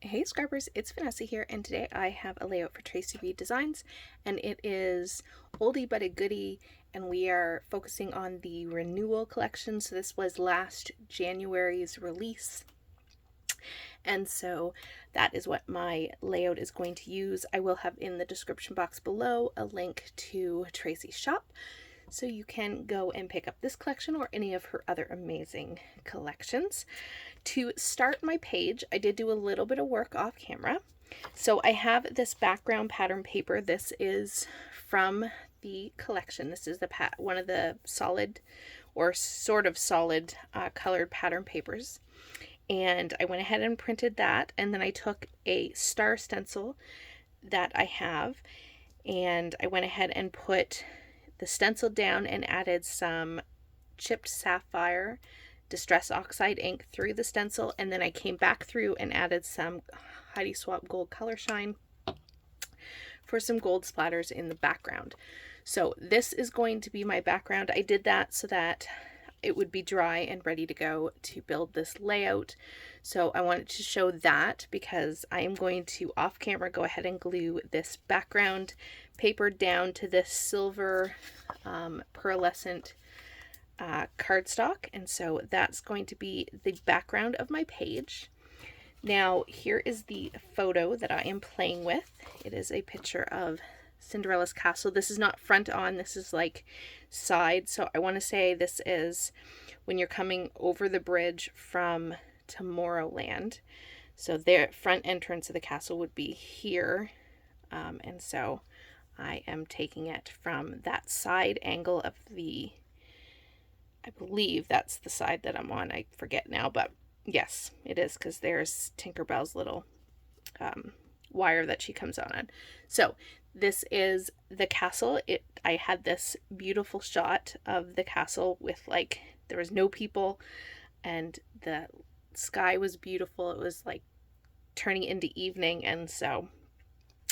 Hey Scrubbers, it's Vanessa here, and today I have a layout for Traci Reed Designs, and it is oldie but a goodie, and we are focusing on the Renewal collection. So this was last January's release, and so that is what my layout is going to use. I will have in the description box below a link to Traci's shop, so you can go and pick up this collection or any of her other amazing collections. To start my page, I did do a little bit of work off camera. So I have this background pattern paper. This is from the collection. This is one of the solid or sort of solid colored pattern papers. And I went ahead and printed that, and then I took a star stencil that I have, and I went ahead and put the stencil down and added some chipped sapphire distress oxide ink through the stencil, and then I came back through and added some Heidi Swapp Gold Color Shine for some gold splatters in the background. So this is going to be my background. I did that so that it would be dry and ready to go to build this layout. So I wanted to show that because I am going to off camera go ahead and glue this background paper down to this silver pearlescent cardstock, and so that's going to be the background of my page. Now here is the photo that I am playing with. It is a picture of Cinderella's castle. This is not front on, this is like side, so I want to say this is when you're coming over the bridge from Tomorrowland. So their front entrance of the castle would be here, and so I am taking it from that side angle of the, I believe that's the side that I'm on. I forget now, but yes, it is, because there's Tinkerbell's little wire that she comes on. So this is the castle. I had this beautiful shot of the castle with, like, there was no people and the sky was beautiful. It was like turning into evening, and so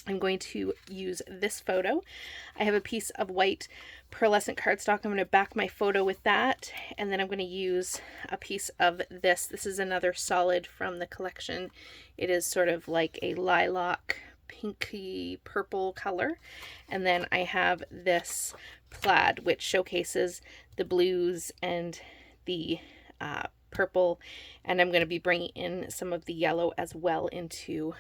I'm going to use this photo. I have a piece of white pearlescent cardstock. I'm going to back my photo with that, and then I'm going to use a piece of this. This is another solid from the collection. It is sort of like a lilac, pinky purple color. And then I have this plaid, which showcases the blues and the purple, and I'm going to be bringing in some of the yellow as well into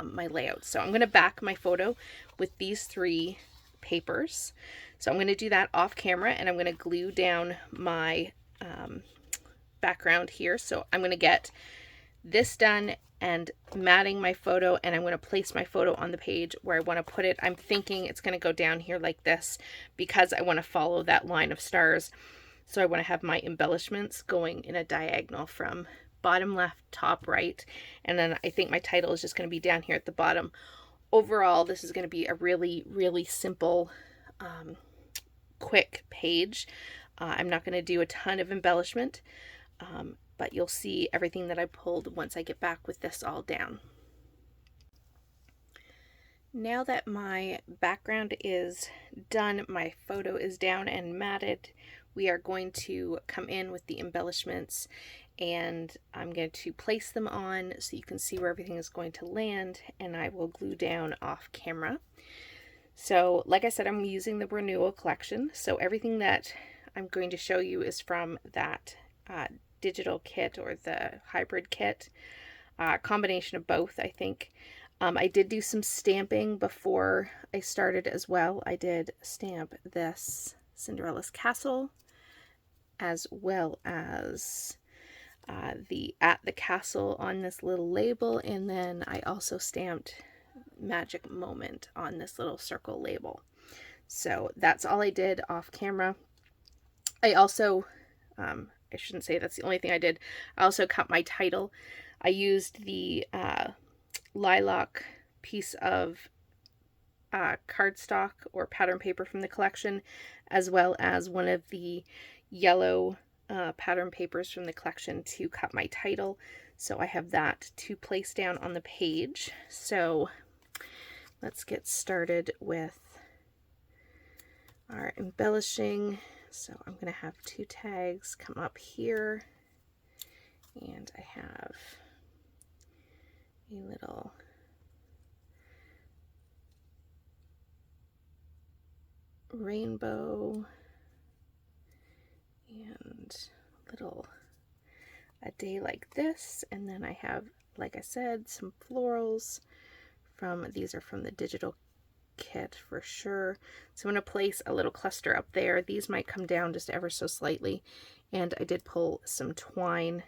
my layout. So I'm going to back my photo with these three papers. So I'm going to do that off camera, and I'm going to glue down my background here. So I'm going to get this done and matting my photo, and I'm going to place my photo on the page where I want to put it. I'm thinking it's going to go down here like this because I want to follow that line of stars. So I want to have my embellishments going in a diagonal from bottom left, top right, and then I think my title is just going to be down here at the bottom. Overall, this is going to be a really, really simple, quick page. I'm not going to do a ton of embellishment, but you'll see everything that I pulled once I get back with this all down. Now that my background is done, my photo is down and matted, we are going to come in with the embellishments, and I'm going to place them on so you can see where everything is going to land, and I will glue down off camera. So like I said, I'm using the Renewal collection, so everything that I'm going to show you is from that digital kit or the hybrid kit, combination of both, I think. I did do some stamping before I started as well. I did stamp this Cinderella's castle, as well as the at the castle on this little label, and then I also stamped magic moment on this little circle label. So that's all I did off camera. I also, I shouldn't say that's the only thing I did. I also cut my title. I used the lilac piece of cardstock or pattern paper from the collection, as well as one of the yellow pattern papers from the collection to cut my title. So I have that to place down on the page. So let's get started with our embellishing. So I'm going to have two tags come up here, and I have a little rainbow and little a day like this, and then I have, like I said, some florals from, these are from the digital kit for sure. So I'm going to place a little cluster up there. These might come down just ever so slightly, and I did pull some twine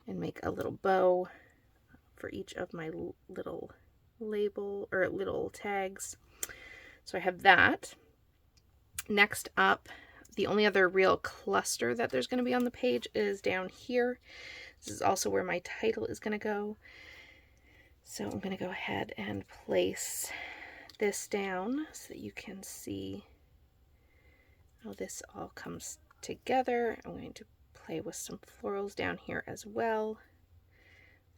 and make a little bow for each of my little label or little tags. So I have that. Next up, the only other real cluster that there's going to be on the page is down here. This is also where my title is going to go. So I'm going to go ahead and place this down so that you can see how this all comes together. I'm going to play with some florals down here as well.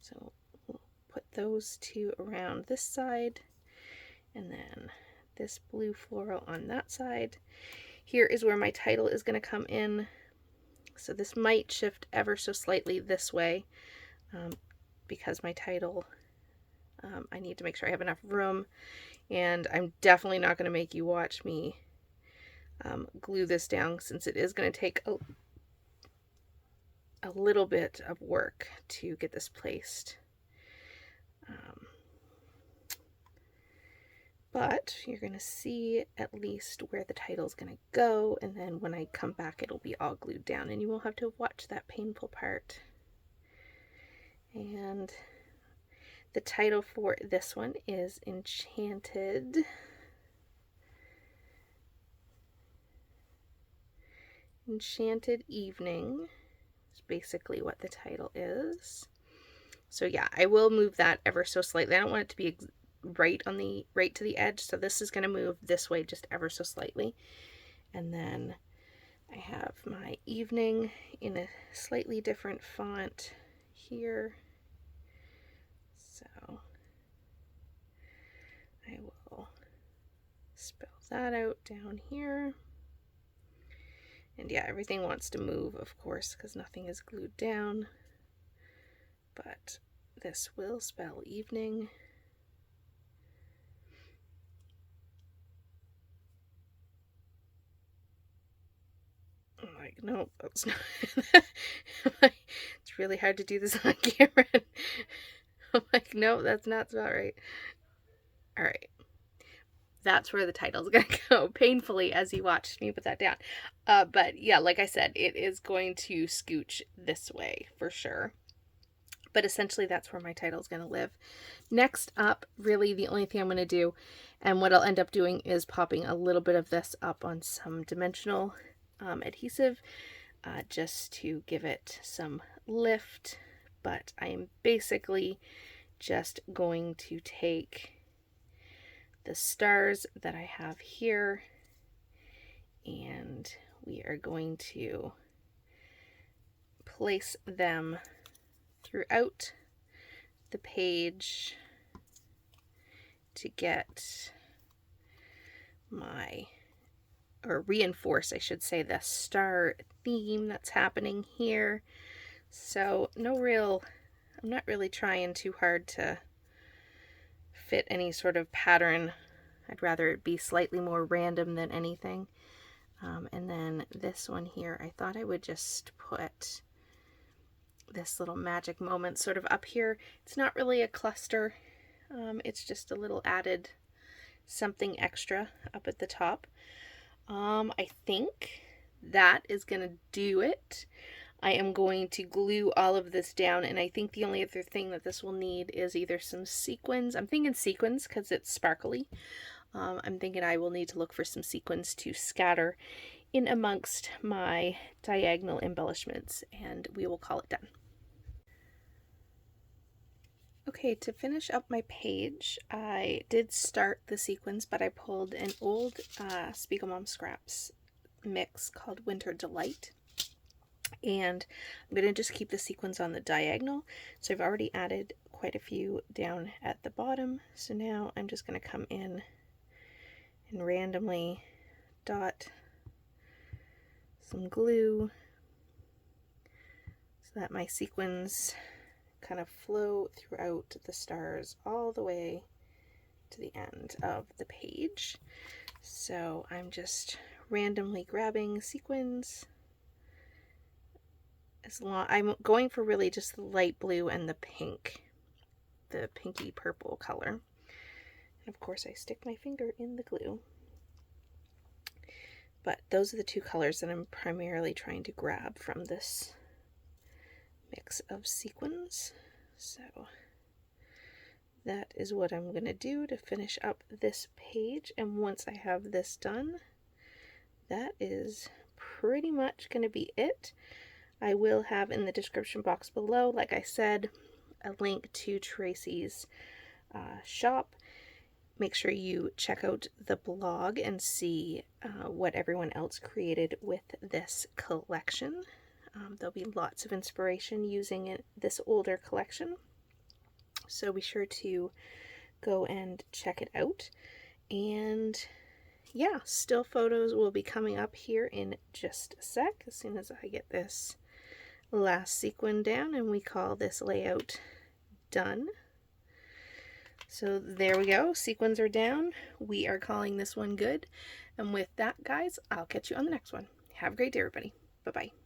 So we'll put those two around this side, and then this blue floral on that side. Here is where my title is going to come in. So this might shift ever so slightly this way because my title, I need to make sure I have enough room, and I'm definitely not going to make you watch me glue this down, since it is going to take a little bit of work to get this placed. But you're going to see at least where the title is going to go, and then when I come back it'll be all glued down and you won't have to watch that painful part. And the title for this one is Enchanted. Enchanted Evening is basically what the title is. So yeah, I will move that ever so slightly. I don't want it to be right to the edge, so this is going to move this way just ever so slightly. And then I have my evening in a slightly different font here. So I will spell that out down here. And yeah, everything wants to move, of course, because nothing is glued down. But this will spell evening. I'm like, nope, that's not. It's really hard to do this on camera. I'm like, no, that's not spelled right. All right. That's where the title's going to go, painfully, as you watched me put that down. But yeah, like I said, it is going to scooch this way for sure. But essentially that's where my title is going to live. Next up, really the only thing I'm going to do, and what I'll end up doing, is popping a little bit of this up on some dimensional adhesive just to give it some lift. But I am basically just going to take the stars that I have here, and we are going to place them throughout the page to get my, or reinforce, I should say, the star theme that's happening here. So I'm not really trying too hard to fit any sort of pattern. I'd rather it be slightly more random than anything. And then this one here, I thought I would just put this little magic moment sort of up here. It's not really a cluster. It's just a little added something extra up at the top. I think that is going to do it. I am going to glue all of this down, and I think the only other thing that this will need is either some sequins. I'm thinking sequins because it's sparkly. I'm thinking I will need to look for some sequins to scatter in amongst my diagonal embellishments, and we will call it done. Okay, to finish up my page, I did start the sequins, but I pulled an old Spiegel Mom Scraps mix called Winter Delight. And I'm going to just keep the sequins on the diagonal. So I've already added quite a few down at the bottom. So now I'm just going to come in and randomly dot some glue so that my sequins kind of flow throughout the stars all the way to the end of the page. So I'm just randomly grabbing sequins. I'm going for really just the light blue and the pink, the pinky purple color. And of course I stick my finger in the glue. But those are the two colors that I'm primarily trying to grab from this mix of sequins. So that is what I'm going to do to finish up this page. And once I have this done, that is pretty much going to be it. I will have in the description box below, like I said, a link to Traci's shop. Make sure you check out the blog and see what everyone else created with this collection. There'll be lots of inspiration using this older collection, so be sure to go and check it out. And yeah, still photos will be coming up here in just a sec, as soon as I get this last sequin down and we call this layout done. So there we go, sequins are down. We are calling this one good. And with that, guys, I'll catch you on the next one. Have a great day, everybody. Bye-bye.